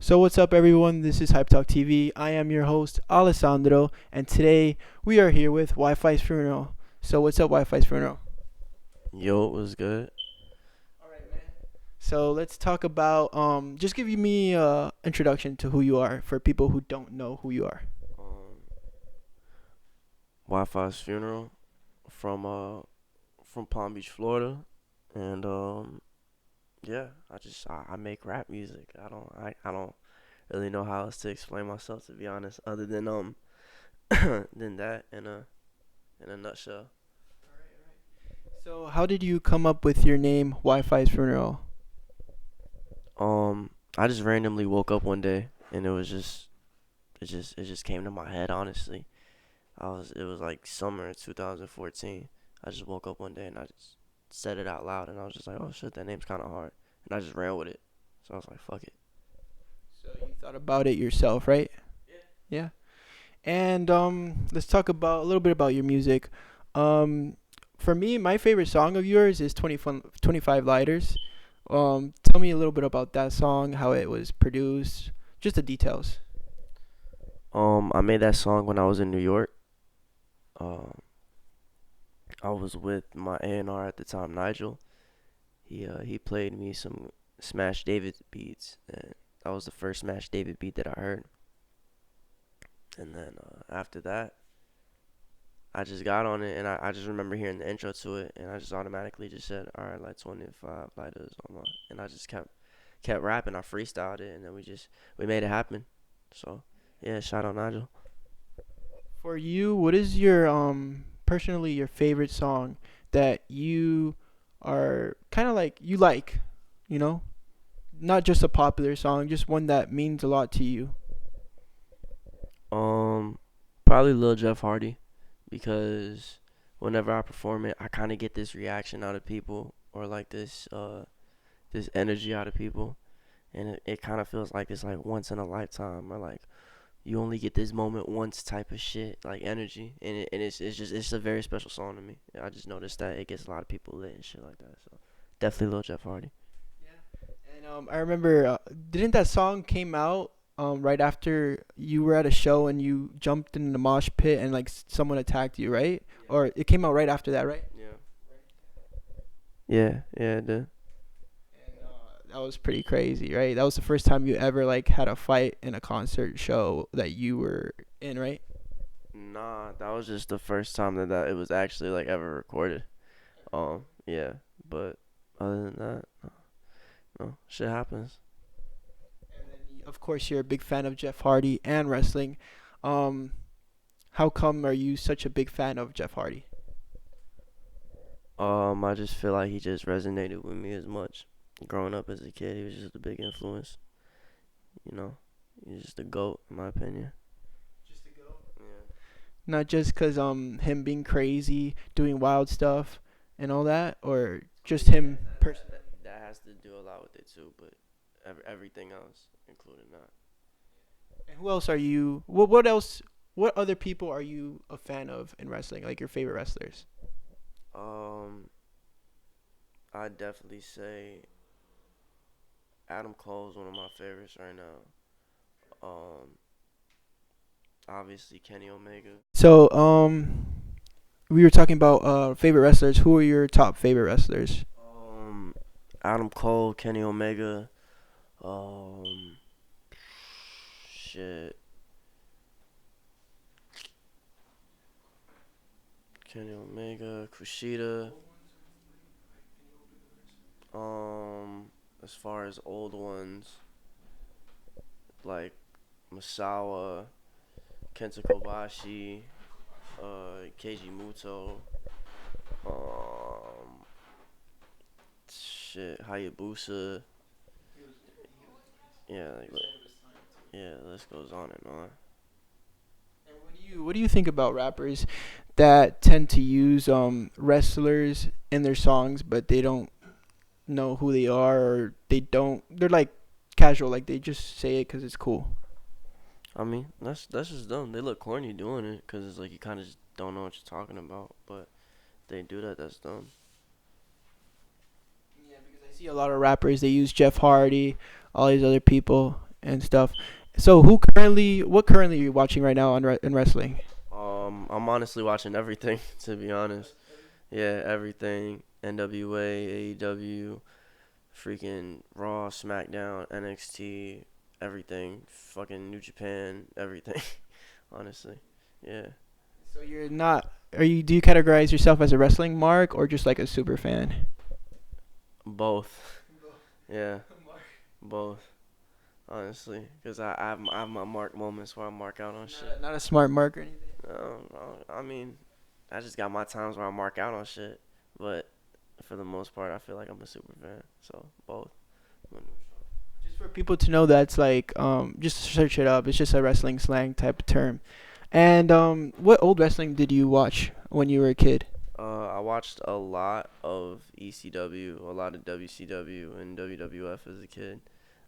So what's up, everyone? This is Hype Talk TV. I am your host Alessandro, and today we are here with Wifisfuneral. So what's up, Wifisfuneral? Yo, it was good. All right, man. So let's talk about just give me a introduction to who you are for people who don't know who you are. Um, Wi-Fi's funeral from from Palm Beach, Florida, and yeah, I make rap music. I don't really know how else to explain myself, to be honest, other than than that in a nutshell. So how did you come up with your name, Wifisfuneral? I just randomly woke up one day and it just came to my head. Honestly, it was like summer 2014. I just woke up one day and I just said it out loud and I was just like, oh shit, that name's kind of hard, and I just ran with it. So I was like, fuck it. So you thought about it yourself, right? Yeah. And let's talk about a little bit about your music. Um, for me, my favorite song of yours is 25 Lighters. Tell me a little bit about that song, how it was produced, just the details. I made that song when I was in New York. Um, I was with my A&R at the time, Nigel. He played me some Smash David beats, and that was the first Smash David beat that I heard. And then after that, I just got on it, and I just remember hearing the intro to it, and I just automatically just said, all right, like 25 lighters on my, and I just kept rapping. I freestyled it, and then we made it happen. So yeah, shout out Nigel. For you, what is your personally your favorite song that you are kind of like you know, not just a popular song, just one that means a lot to you. Um, Probably Lil Jeff Hardy, because whenever I perform it, I kind of get this reaction out of people, or like this energy out of people, and it kind of feels like it's like once in a lifetime, or like you only get this moment once type of shit, like energy, and it's a very special song to me. I just noticed that it gets a lot of people lit and shit like that. So definitely Lil Jeff Hardy. And I remember, didn't that song came out right after you were at a show and you jumped in the mosh pit and like someone attacked you, right? Or it came out right after that, right? Yeah. Yeah, it did. And that was pretty crazy, right? That was the first time you ever like had a fight in a concert show that you were in, right? Nah, that was just the first time that it was actually like ever recorded. Yeah, but other than that, no, shit happens. And then, of course, you're a big fan of Jeff Hardy and wrestling. Um, how come are you such a big fan of Jeff Hardy? I just feel like he just resonated with me as much. Growing up as a kid, he was just a big influence. You know, he's just a goat in my opinion. Yeah. Not just cause him being crazy, doing wild stuff, and all that, or just Yeah, him personally. that has to do a lot with it too, but everything else, including that. And who else are you? What else? What other people are you a fan of in wrestling? Like your favorite wrestlers? Um, I definitely say Adam Cole is one of my favorites right now. Um, Obviously Kenny Omega. So we were talking about favorite wrestlers. Who are your top favorite wrestlers? Um, Adam Cole, Kenny Omega. Um, Shit, Kenny Omega, Kushida. As far as old ones, like Masawa, Kenta Kobashi, Keiji Muto, um, Hayabusa. Yeah, yeah, the list goes on and on. And what do you think about rappers that tend to use wrestlers in their songs, but they don't know who they are, or they're like casual, like they just say it because it's cool. I mean, that's just dumb. They look corny doing it because it's like you kind of just don't know what you're talking about. But they do that. That's dumb. Yeah, because I see a lot of rappers they use Jeff Hardy, all these other people, and stuff. So what currently are you watching right now in wrestling? I'm honestly watching everything to be honest. Yeah, everything. NWA, AEW, freaking Raw, SmackDown, NXT, everything. Fucking New Japan, everything. Honestly, yeah. So you're not. Do you categorize yourself as a wrestling mark or just like a super fan? Both. Yeah, both. Honestly, because I have my mark moments where I mark out on shit. Not a smart mark or anything. I mean, I just got my times where I mark out on shit, but for the most part, I feel like I'm a super fan. So both. Just for people to know, that's like just search it up. It's just a wrestling slang type of term. And what old wrestling did you watch when you were a kid? I watched a lot of ECW, a lot of WCW, and WWF as a kid.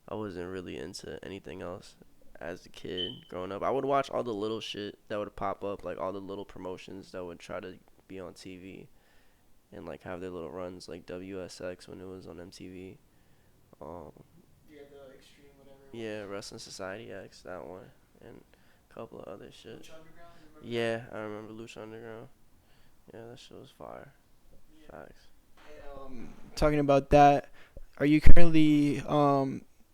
I wasn't really into anything else as a kid growing up. I would watch all the little shit that would pop up, like all the little promotions that would try to be on TV and like have their little runs, like WSX when it was on MTV. Um, Yeah, the extreme whatever. yeah, Wrestling Society X, that one, and a couple of other shit. Yeah, I remember Lucha Underground. Yeah, that shit was fire. Facts. Talking about that, are you currently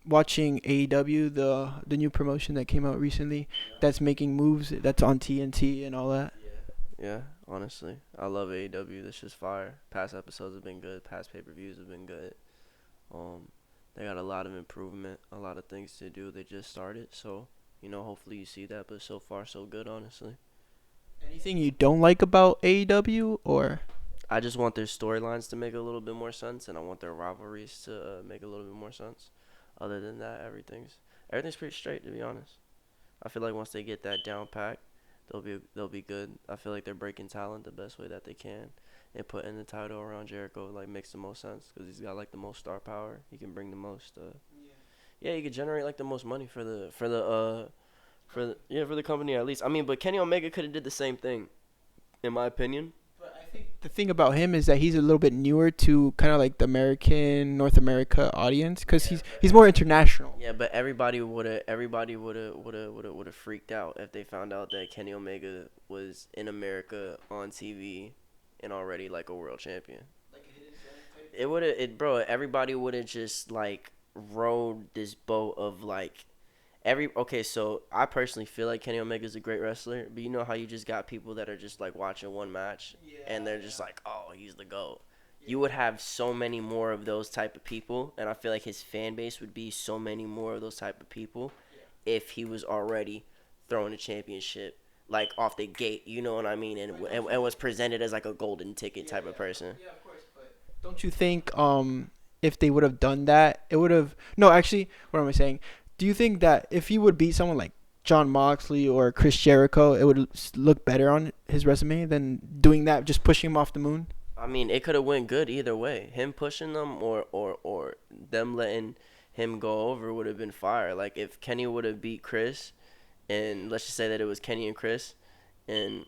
watching AEW, the new promotion that came out recently, that's making moves, that's on TNT and all that? Yeah, honestly, I love AEW. This shit's fire. Past episodes have been good. Past pay-per-views have been good. Um, they got a lot of improvement, a lot of things to do. They just started, so hopefully you see that. But so far, so good, honestly. Anything you don't like about AEW or? I just want their storylines to make a little bit more sense, and I want their rivalries to make a little bit more sense. Other than that, everything's pretty straight, to be honest. I feel like once they get that down packed, they'll be good. I feel like they're breaking talent the best way that they can, and putting the title around Jericho like makes the most sense because he's got like the most star power. He can bring the most. Yeah, he could generate like the most money for the company at least. I mean, but Kenny Omega could have did the same thing, in my opinion. But I think the thing about him is that he's a little bit newer to kind of like the North America audience, because he's more international. Yeah, but everybody would have freaked out if they found out that Kenny Omega was in America on TV and already like a world champion. Everybody would have just like rode this boat of like so I personally feel like Kenny Omega is a great wrestler, but you know how you just got people that are just like watching one match and they're just like, oh, he's the GOAT. You would have so many more of those type of people, and I feel like his fan base would be so many more of those type of people if he was already throwing a championship like off the gate, you know what I mean, and was presented as like a golden ticket type of person. Yeah, of course. But don't you think if they would have done that, it would have no, actually, what am I saying? Do you think that if he would beat someone like John Moxley or Chris Jericho, it would look better on his resume than doing that, just pushing him off the moon? I mean, it could have went good either way. Him pushing them or them letting him go over would have been fire. Like if Kenny would have beat Chris, and let's just say that it was Kenny and Chris, and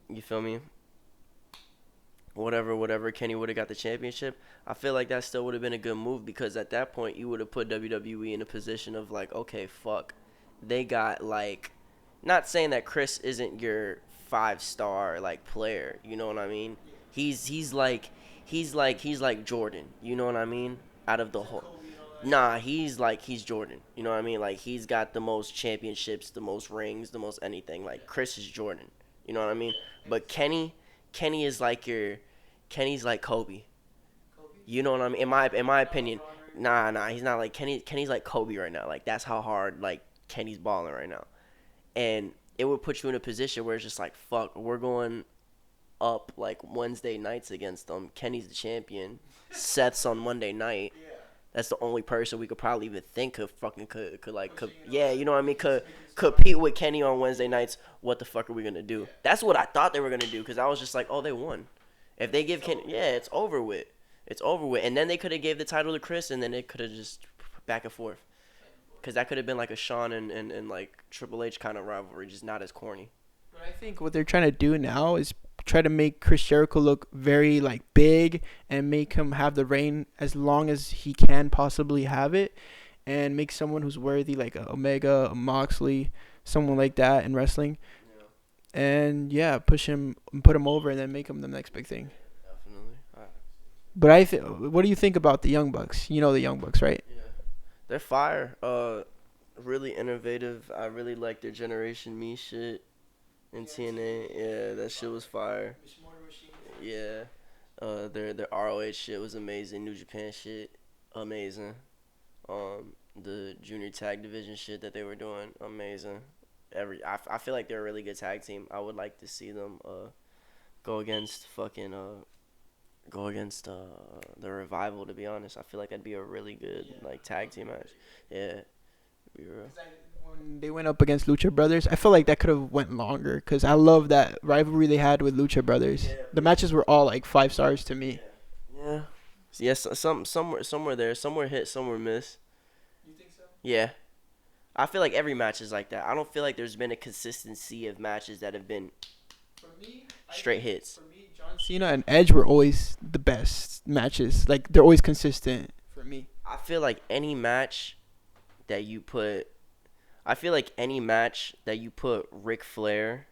you feel me? Whatever, Kenny would have got the championship. I feel like that still would have been a good move because at that point you would have put WWE in a position of like, okay, fuck, they got like, not saying that Chris isn't your 5-star like player, you know what I mean? He's like Jordan, you know what I mean? Out of the whole, nah, he's Jordan, you know what I mean? Like he's got the most championships, the most rings, the most anything. Like Chris is Jordan, you know what I mean? But Kenny is like Kenny's like Kobe. You know what I mean? In my opinion, nah, he's not like Kenny. Kenny's like Kobe right now. Like that's how hard like Kenny's balling right now, and it would put you in a position where it's just like fuck, we're going up like Wednesday nights against them. Kenny's the champion. Seth's on Monday night. That's the only person we could probably even think of yeah, you know what I mean? Could compete with Kenny on Wednesday nights. What the fuck are we gonna do? That's what I thought they were gonna do because I was just like, oh, they won. If they give Kenny, yeah, it's over with. It's over with. And then they could have gave the title to Chris, and then it could have just back and forth. Because that could have been like a Shawn and like Triple H kind of rivalry, just not as corny. But I think what they're trying to do now is try to make Chris Jericho look very like big and make him have the reign as long as he can possibly have it. and make someone who's worthy, like a Omega, a Moxley, someone like that in wrestling, and yeah, push him, put him over, and then make him the next big thing. Definitely. But what do you think about the Young Bucks? You know the Young Bucks, right? Yeah. They're fire. Really innovative. I really like their Generation Me shit in TNA. Yeah, that shit was fire. Yeah. Their ROH shit was amazing. New Japan shit, amazing. The junior tag division shit that they were doing, amazing. I feel like they're a really good tag team. I would like to see them go against fucking go against the Revival. To be honest, I feel like that'd be a really good like tag team match. Yeah, to be real. When they went up against Lucha Brothers, I feel like that could have went longer because I love that rivalry they had with Lucha Brothers. The matches were all like 5 stars to me. Yeah. Yes, somewhere there. Some were hit, some were miss. You think so? Yeah. I feel like every match is like that. I don't feel like there's been a consistency of matches that have been straight hits. For me, John Cena and Edge were always the best matches. Like they're always consistent for me. I feel like any match that you put Ric Flair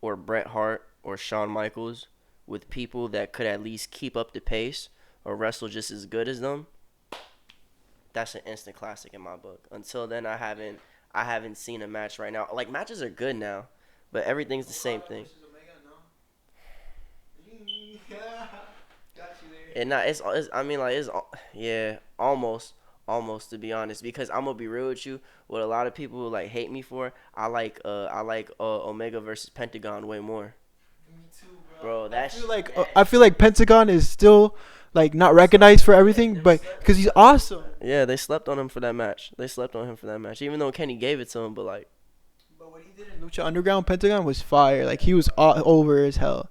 or Bret Hart or Shawn Michaels with people that could at least keep up the pace or wrestle just as good as them, that's an instant classic in my book. Until then, I haven't seen a match right now. Like matches are good now, but everything's the same thing. And not it's I mean like it's yeah almost to be honest, because I'm gonna be real with you. What a lot of people like hate me for, I like Omega versus Pentagon way more. Me too, Bro, I feel like Pentagon is still like not recognized for everything, but because he's awesome. Yeah, they slept on him for that match. Even though Kenny gave it to him, but like. But what he did in Lucha Underground, Pentagon was fire. Like he was over as hell.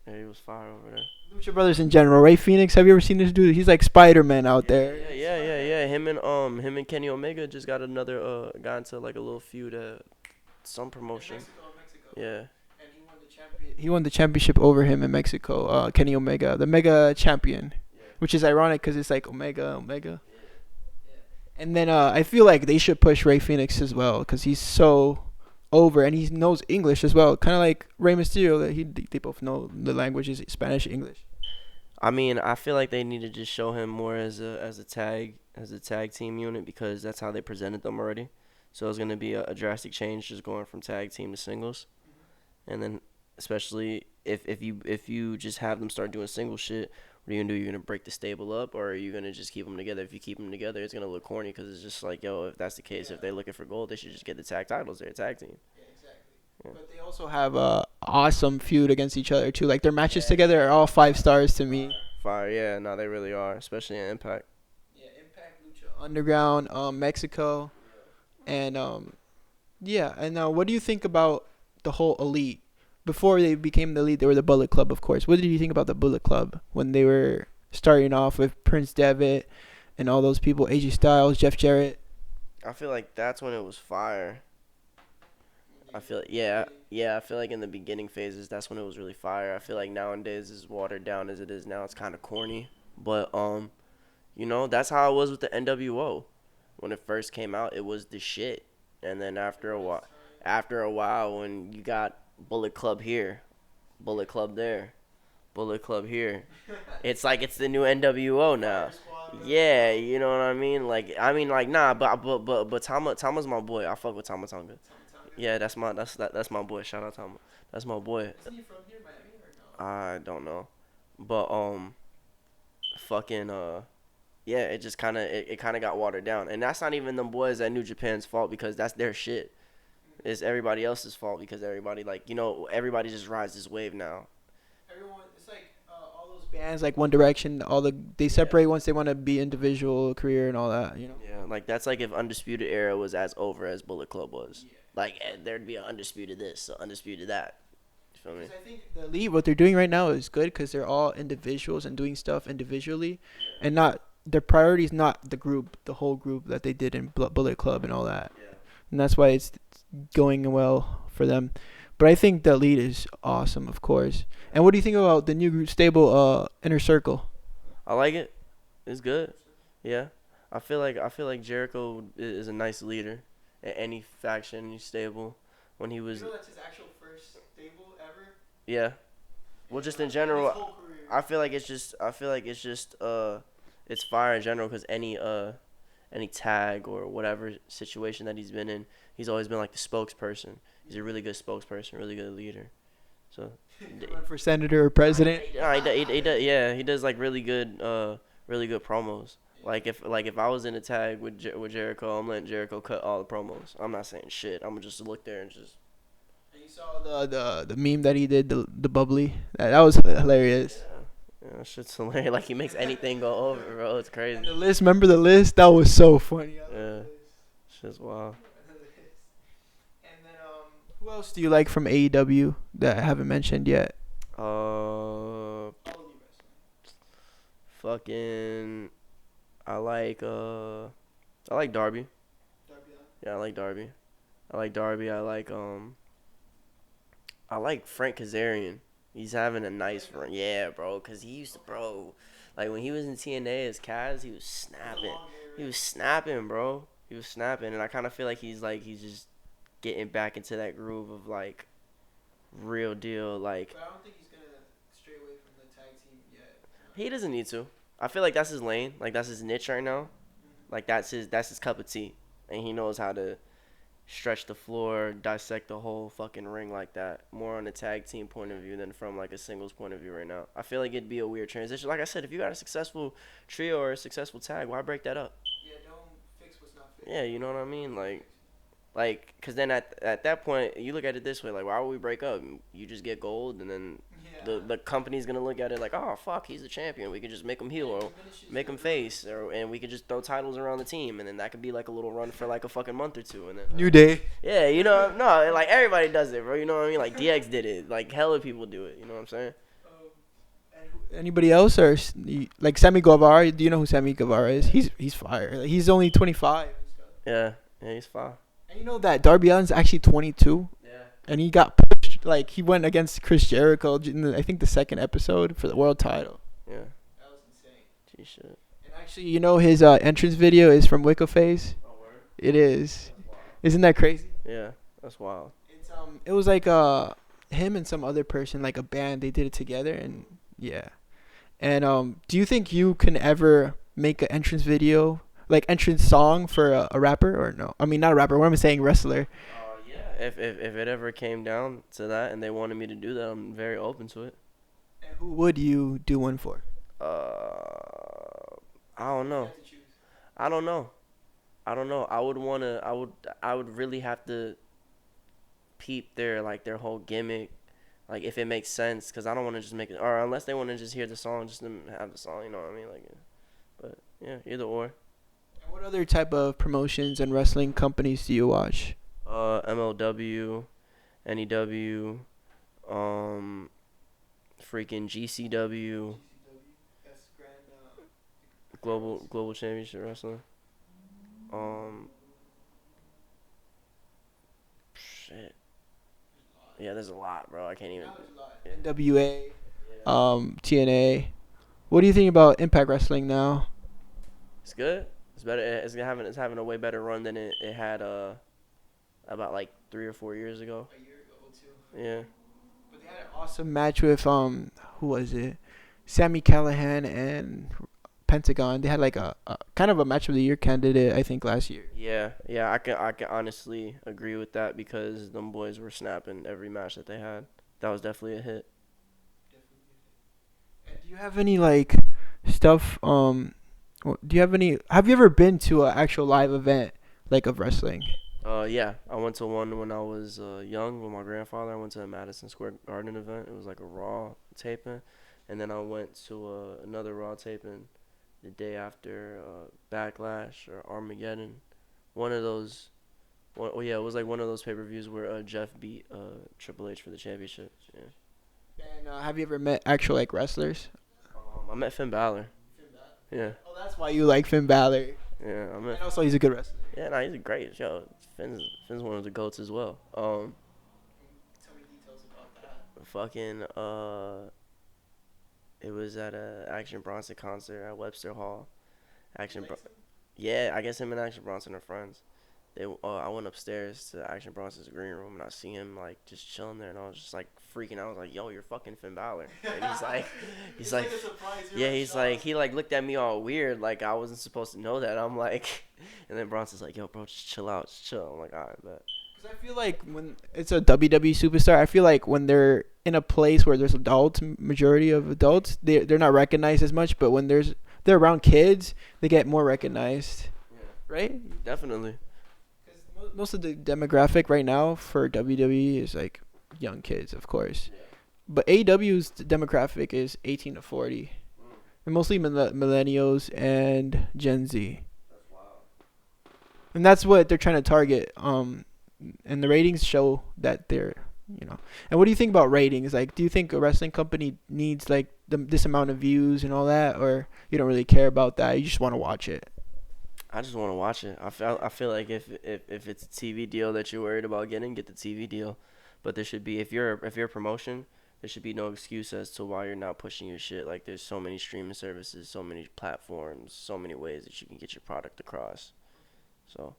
Yeah, he was fire over there. Lucha Brothers in general. Ray Phoenix, have you ever seen this dude? He's like Spider-Man out there. Yeah. Him and Kenny Omega just got into like a little feud at some promotion. Mexico. Yeah. And he won the championship over him in Mexico. Kenny Omega, the Mega Champion, which is ironic because it's like Omega. And then I feel like they should push Ray Phoenix as well because he's so over and he knows English as well. Kind of like Rey Mysterio, that they both know the languages, Spanish, English. I mean, I feel like they need to just show him more as a tag team unit because that's how they presented them already. So it's gonna be a drastic change just going from tag team to singles, and then especially if you just have them start doing single shit, what are you gonna do? You're gonna break the stable up, or are you gonna just keep them together? If you keep them together, it's gonna look corny because it's just like, yo, if that's the case, if they're looking for gold, they should just get the tag titles. They're a tag team. Yeah, exactly. Yeah. But they also have a awesome feud against each other too. Like their matches together are all 5 stars to me. Fire, yeah, no, they really are, especially in Impact. Yeah, Impact, Lucha Underground, Mexico, and yeah. And what do you think about the whole Elite? Before they became the Elite, they were the Bullet Club, of course. What did you think about the Bullet Club when they were starting off with Prince Devitt and all those people, AJ Styles, Jeff Jarrett? I feel like that's when it was fire. I feel I feel like in the beginning phases, that's when it was really fire. I feel like nowadays, as watered down as it is now, it's kind of corny. But that's how it was with the NWO. When it first came out, it was the shit. And then after a while, when you got Bullet Club here, Bullet Club there, Bullet Club here, it's like it's the new NWO now. Yeah, you know what I mean? Nah, but Tama's my boy. I fuck with Tama Tonga. Yeah, that's my boy. Shout out Tama. That's my boy. Isn't he from here, Miami, or no? I don't know, but yeah, it just kind of got watered down, and that's not even them boys at New Japan's fault because that's their shit. It's everybody else's fault because everybody everybody just rides this wave now. Everyone, it's like all those bands like One Direction, they separate once they want to be individual career and all that, Yeah, like that's like if Undisputed Era was as over as Bullet Club was. Yeah. Like there'd be an Undisputed this, a Undisputed that. You feel me? I think the Elite, what they're doing right now is good because they're all individuals and doing stuff individually, and not their priority is not the group, the whole group that they did in Bullet Club and all that. Yeah. And that's why it's going well for them. But I think the Elite is awesome, of course. And what do you think about the new stable, Inner Circle? I like it. It's good. Yeah. I feel like Jericho is a nice leader in any faction. He's stable. When he was, that's his actual first stable ever. yeah. Well, just in general, I feel like it's fire in general because any tag or whatever situation that he's been in, he's always been like the spokesperson. He's a really good spokesperson, really good leader. So, Run for senator or president. yeah, he does like really good promos. Like if I was in a tag with Jericho, I'm letting Jericho cut all the promos. I'm not saying shit. I'm gonna just look there and just. And you saw the meme that he did, the bubbly. That was hilarious. Yeah, that shit's hilarious. Like he makes anything go over, bro. It's crazy. And the list, remember the list? That was so funny. Yeah, shit's wild. And then who else do you like from AEW that I haven't mentioned yet? Fucking, I like Darby. Yeah, I like Darby. I like Frank Kazarian. He's having a nice run. Yeah, bro, cause he used to, bro, like when he was in TNA as Kaz, he was snapping. He was snapping, bro. He was snapping, and I kind of feel like he's just getting back into that groove of like real deal. Like But I don't think he's gonna stray away from the tag team yet. he doesn't need to. I feel like that's his lane. Like that's his niche right now. Like that's his cup of tea, and he knows how to stretch the floor, dissect the whole fucking ring like that. More on a tag team point of view than from like a singles point of view right now. I feel like it'd be a weird transition. Like I said, if you got a successful trio or a successful tag, why break that up? Yeah, don't fix what's not fixed. Yeah, you know what I mean? Like, cause then at that point, you look at it this way: like, why would we break up? You just get gold, and then the company's gonna look at it like, oh fuck, he's the champion. We could just make him heel or make him face, and we could just throw titles around the team, and then that could be like a little run for like a fucking month or two, and then New Day. yeah, you know, no, like everybody does it, bro. You know what I mean? Like DX did it, like hella people do it. You know what I'm saying? Anybody else or like Sammy Guevara? Do you know who Sammy Guevara is? He's fire. Like, he's only 25. Yeah, he's fine. And you know that Darby Allin's actually 22, Yeah. and he got pushed. Like he went against Chris Jericho in I think the second episode for the world title. Yeah. That was insane. Gee shit. And actually, you know his entrance video is from Wiccaface. Oh, word? It is. Isn't that crazy? Yeah, that's wild. It was like him and some other person, like a band. They did it together, and yeah. And do you think you can ever make an entrance video, like entrance song for a rapper, or no? I mean, not a rapper. What am I saying? Wrestler. Yeah. If it ever came down to that and they wanted me to do that, I'm very open to it. And who would you do one for? I don't know. I don't know. I would really have to peep their whole gimmick, like if it makes sense, cause I don't want to just make it, or unless they want to just hear the song, just to have the song, you know what I mean? Like, but yeah, either or. And what other type of promotions and wrestling companies do you watch? MLW, NEW, freaking GCW, Global Championship Wrestling. Shit. Yeah, there's a lot, bro. I can't even. Yeah. NWA, TNA. What do you think about Impact Wrestling now? It's good. It's better. It's having a way better run than it had about like 3 or 4 years ago. A year ago too. Yeah. But they had an awesome match with who was it? Sami Callihan and Pentagon. They had like a kind of a match of the year candidate, I think, last year. Yeah. I can honestly agree with that because them boys were snapping every match that they had. That was definitely a hit. And do you have any like stuff? Do you have any? Have you ever been to an actual live event like of wrestling? Yeah. I went to one when I was young with my grandfather. I went to a Madison Square Garden event. It was like a Raw taping, and then I went to another Raw taping the day after Backlash or Armageddon. One of those. Yeah, it was like one of those pay-per-views where Jeff beat Triple H for the championship. Yeah. And have you ever met actual like wrestlers? I met Finn Balor. Yeah. Oh, that's why you like Finn Balor. Yeah, I met. And also, he's a good wrestler. Yeah, no, he's a great. Yo, Finn's one of the goats as well. Tell me details about that. Fucking it was at a Action Bronson concert at Webster Hall. Yeah, I guess him and Action Bronson are friends. I went upstairs to Action Bronson's green room and I see him like just chilling there and I was just like freaking out. I was like, "Yo, you're fucking Finn Balor." And he's like, yeah, he's like, he like looked at me all weird, like I wasn't supposed to know that. I'm like, and then Bronson's like, "Yo, bro, just chill out, just chill." I'm like, "All right, bet." Because I feel like when it's a WWE superstar, I feel like when they're in a place where there's adults, majority of adults, they're not recognized as much. But when they're around kids, they get more recognized, Yeah, right? definitely. Because most of the demographic right now for WWE is like young kids, of course. Yeah. But AEW's demographic is 18 to 40, Mm, and mostly millennials and Gen Z, that's wild. and that's what they're trying to target. And the ratings show that they're. And what do you think about ratings? Like, do you think a wrestling company needs like this amount of views and all that, or you don't really care about that? You just want to watch it. I just want to watch it. I feel like if it's a TV deal that you're worried about getting, get the TV deal. But there should be if you're a promotion, there should be no excuse as to why you're not pushing your shit. Like there's so many streaming services, so many platforms, so many ways that you can get your product across. So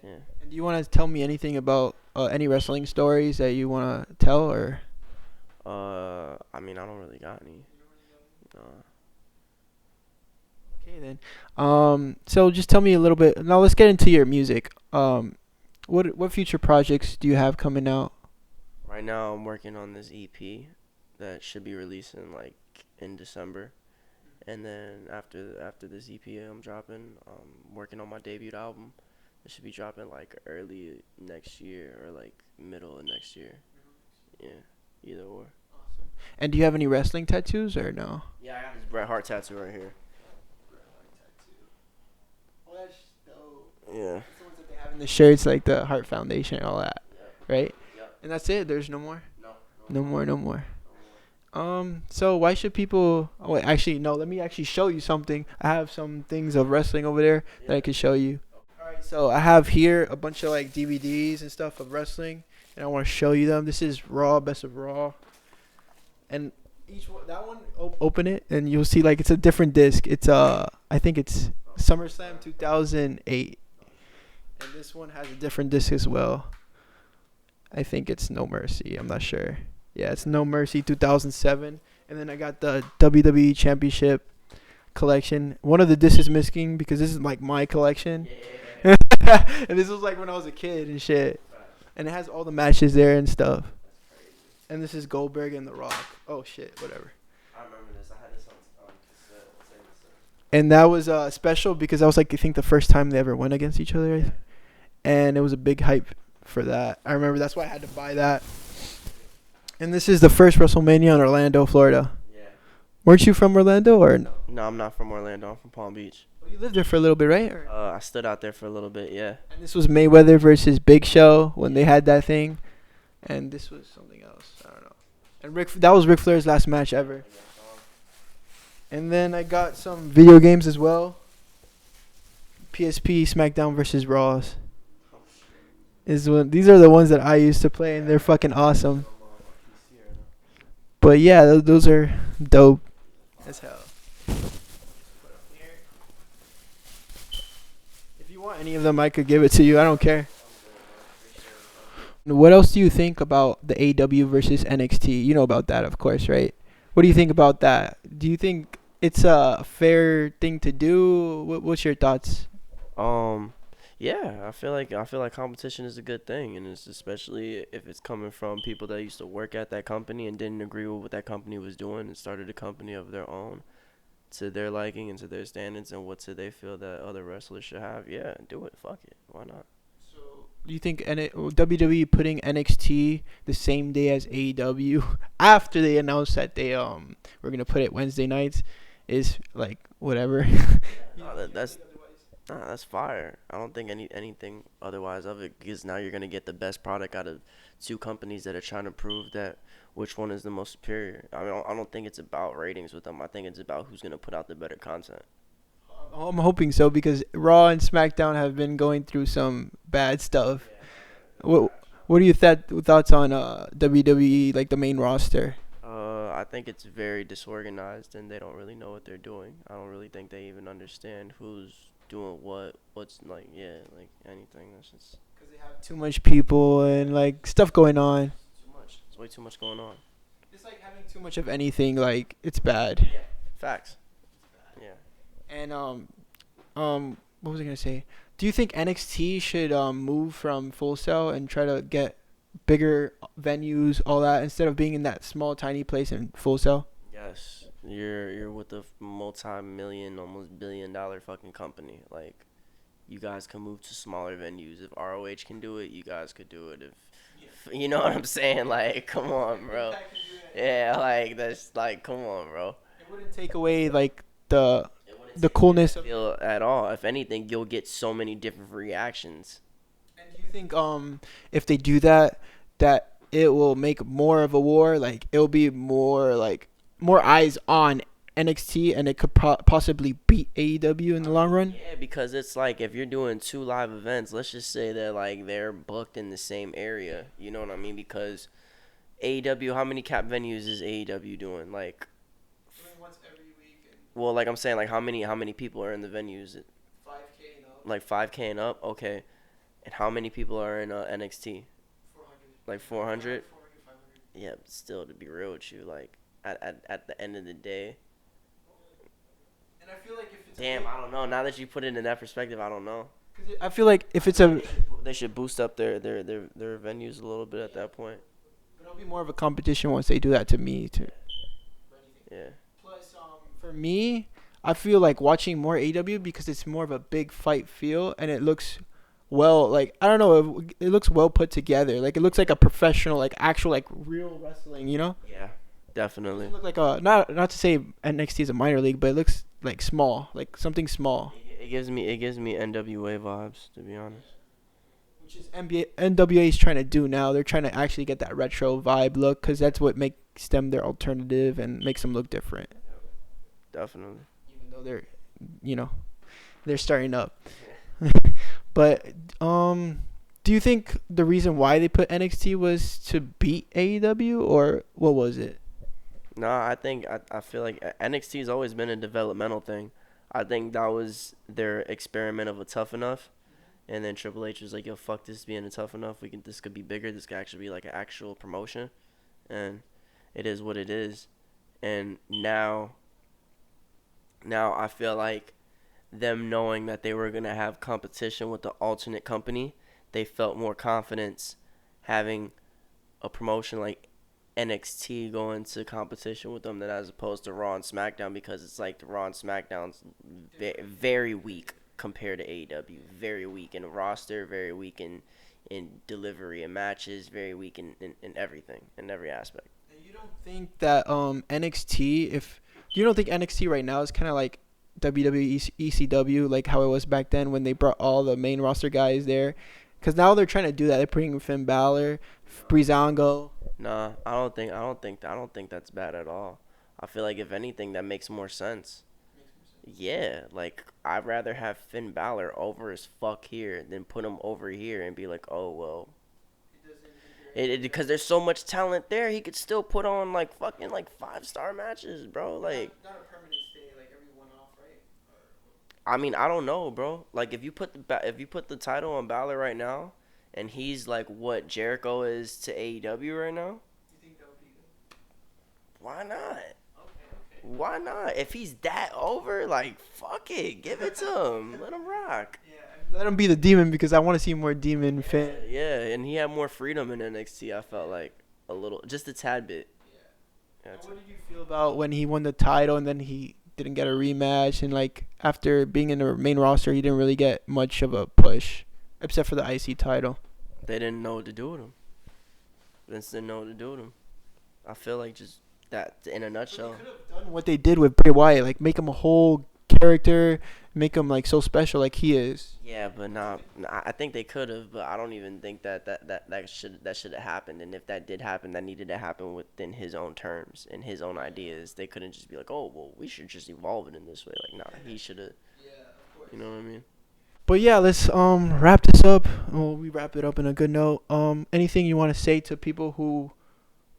yeah. And do you want to tell me anything about any wrestling stories that you want to tell, or? I mean I don't really got any. Okay then. So just tell me a little bit. Now let's get into your music. What future projects do you have coming out? Right now I'm working on this EP that should be releasing like in December. And then after this EP I'm dropping, working on my debut album. It should be dropping like early next year or like middle of next year. Yeah, either or. And do you have any wrestling tattoos or no? Yeah, I got this Bret Hart tattoo right here. Oh, that's dope. Yeah. It's the ones that they have in the shirts, like the Heart Foundation and all that, Yep. right? Yep. And that's it. There's no more. No. No more. No more. No more. So why should people? Oh, wait, actually, no. Let me actually show you something. I have some things of wrestling over there that I could show you. All right. So I have here a bunch of like DVDs and stuff of wrestling, and I want to show you them. This is Raw, Best of Raw, and each one, that one, open it, and you'll see like it's a different disc. It's I think it's SummerSlam 2008, and this one has a different disc as well. I think it's No Mercy. I'm not sure. Yeah, it's No Mercy 2007. And then I got the WWE Championship collection. One of the discs is missing because this is like my collection. Yeah. And this was like when I was a kid and shit. And it has all the matches there and stuff. And this is Goldberg and The Rock. Oh shit, whatever. I remember this. I had this on cassette. And that was special because I was like, I think the first time they ever went against each other. And it was a big hype for that. I remember that's why I had to buy that. And this is the first WrestleMania in Orlando, Florida. Yeah. Weren't you from Orlando or no? No, I'm not from Orlando. I'm from Palm Beach. Well, you lived there for a little bit, right? I stood out there for a little bit. Yeah. And this was Mayweather versus Big Show when they had that thing. And this was something else. I don't know. And that was Ric Flair's last match ever. And then I got some video games as well. PSP SmackDown versus Raws. These are the ones that I used to play, and they're fucking awesome. But yeah, those are dope as hell. If you want any of them, I could give it to you. I don't care. What else do you think about the AEW versus NXT? You know about that, of course, right? What do you think about that? Do you think it's a fair thing to do? What's your thoughts? Yeah, I feel like competition is a good thing, and it's especially if it's coming from people that used to work at that company and didn't agree with what that company was doing and started a company of their own to their liking and to their standards and what do they feel that other wrestlers should have. Yeah, do it. Fuck it. Why not? So, do you think WWE putting NXT the same day as AEW after they announced that they were gonna put it Wednesday nights is like whatever? That's fire. I don't think anything otherwise of it, because now you're gonna get the best product out of two companies that are trying to prove that which one is the most superior. I mean, I don't think it's about ratings with them. I think it's about who's gonna put out the better content. I'm hoping so because Raw and SmackDown have been going through some bad stuff. What are your thoughts on WWE, like the main roster? I think it's very disorganized and they don't really know what they're doing. I don't really think they even understand who's doing what's like, yeah, like anything. That's just Because they have too much people and like stuff going on. too much. There's way too much going on. It's like having too much of anything. Like it's bad. Yeah. Facts. Yeah. And what was I gonna say? Do you think NXT should move from Full Sail and try to get bigger venues, all that, instead of being in that small, tiny place in Full Sail? Yes. You're with a multi-million, almost billion-dollar fucking company. Like, you guys can move to smaller venues. If ROH can do it, you guys could do it. If you know what I'm saying, like, come on, bro. Yeah, like that's like, come on, bro. It wouldn't take away like the It wouldn't the take away coolness that of. feel at all. If anything, you'll get so many different reactions. And do you think if they do that, that it will make more of a war? Like it'll be more like more eyes on NXT, and it could possibly beat AEW in the long run. Yeah, because it's like if you're doing two live events, let's just say that like they're booked in the same area. You know what I mean? Because AEW, how many cap venues is AEW doing? Like, Once every week and well, like I'm saying, like how many people are in the venues? 5K and up, Like 5K and up. Okay, and how many people are in NXT? 400. Like 400. 400, 500. Yeah, but still, to be real with you, like at the end of the day, And I feel like if it's damn, I don't know. Now that you put it in that perspective, I don't know. I feel like if it's a, They should boost up their venues a little bit at that point. it'll be more of a competition once they do that to me too. Yeah. Plus, for me, I feel like watching more AW because it's more of a big fight feel, and it looks well. Like I don't know, it looks well put together. Like it looks like a professional, like actual, like real wrestling. You know? Yeah, definitely. It look like a not to say NXT is a minor league, but it looks like small, like something small. It gives me NWA vibes, to be honest. Which is NWA is trying to do now. They're trying to actually get that retro vibe look, because that's what makes them their alternative and makes them look different. Definitely. Even though they're, they're starting up. But do you think the reason why they put NXT was to beat AEW, or what was it? No, I feel like NXT's always been a developmental thing. I think that was their experiment of a Tough Enough, and then Triple H was like, "Yo, fuck this being a Tough Enough. This could be bigger. This could actually be like an actual promotion," and it is what it is. And now I feel like them knowing that they were gonna have competition with the alternate company, they felt more confidence having a promotion like NXT go into competition with them than as opposed to Raw and SmackDown, because it's like the Raw and SmackDown's very weak compared to AEW. Very weak in roster, very weak in delivery and matches, very weak in everything, in every aspect. And you don't think that NXT, if you don't think NXT right now is kind of like WWE ECW, like how it was back then when they brought all the main roster guys there? Because now they're trying to do that. They're putting Finn Balor, Breezango. Nah, I don't think that's bad at all. I feel like if anything, that makes more sense. Yeah, like I'd rather have Finn Balor over as fuck here than put him over here and be like, oh well. Because there's so much talent there, he could still put on like fucking like 5-star matches, bro. Like, Not a permanent stay, like every one off, right? I mean, I don't know, bro. Like if you put the title on Balor right now, and he's like what Jericho is to AEW right now, You think that would be good? why not? Okay. Why not? If he's that over, like, fuck it. Give it to him. Let him rock. Yeah, let him be the demon, because I want to see more demon Finn. Yeah, and he had more freedom in NXT, I felt like. A little, just a tad bit. Yeah. What did you feel about when he won the title and then he didn't get a rematch, and like after being in the main roster, he didn't really get much of a push, except for the IC title? They didn't know what to do with him. Vince didn't know what to do with him. I feel like just that, in a nutshell. They could have done what they did with Bray Wyatt, like make him a whole character, make him like so special, like he is. Yeah, but I think they could have, but I don't even think that should have happened. And if that did happen, that needed to happen within his own terms and his own ideas. They couldn't just be like, oh, well, we should just evolve it in this way. Like, nah, he should have. Yeah, of course. You know what I mean? But yeah, let's wrap this up. Well, we wrap it up in a good note. Anything you want to say to people who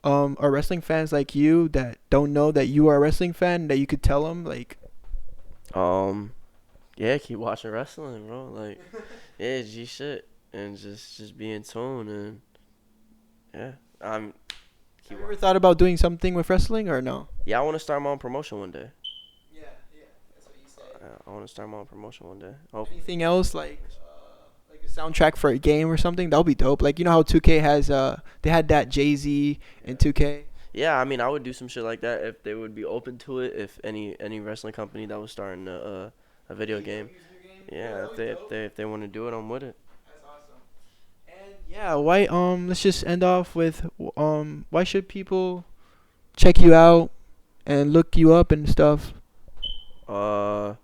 are wrestling fans like you that don't know that you are a wrestling fan, that you could tell them, like? Yeah, keep watching wrestling, bro. Like, yeah, G shit, and just be in tune, and yeah, I'm Have keep you ever watching. thought about doing something with wrestling or no? Yeah, I want to start my own promotion one day. Yeah, yeah, that's what you say. I want to start my own promotion one day. Hopefully. Anything else like a soundtrack for a game or something? That would be dope. Like you know how 2K has they had that Jay-Z in 2K. Yeah, I mean, I would do some shit like that if they would be open to it. If any wrestling company that was starting a video game, yeah, if they want to do it, I'm with it. That's awesome. And yeah, why let's just end off with why should people check you out and look you up and stuff? Uh,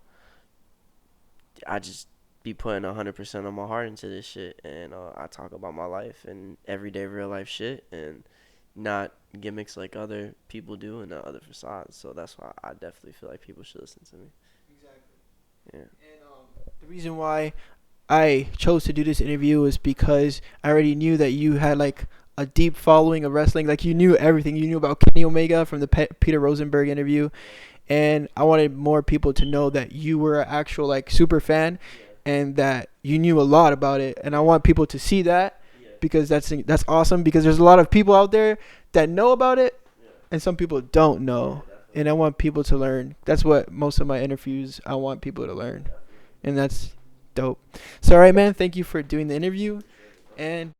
I just be putting 100% of my heart into this shit, and I talk about my life and everyday real life shit, and not gimmicks like other people do and the other facades. So that's why I definitely feel like people should listen to me. Exactly. Yeah. And the reason why I chose to do this interview is because I already knew that you had like a deep following of wrestling. Like you knew everything. You knew about Kenny Omega from the Peter Rosenberg interview, and I wanted more people to know that you were an actual like super fan, and that you knew a lot about it. And I want people to see that because that's awesome. Because there's a lot of people out there that know about it, and some people don't know. And I want people to learn. That's what most of my interviews I want people to learn, and that's dope. So, all right, man. Thank you for doing the interview, and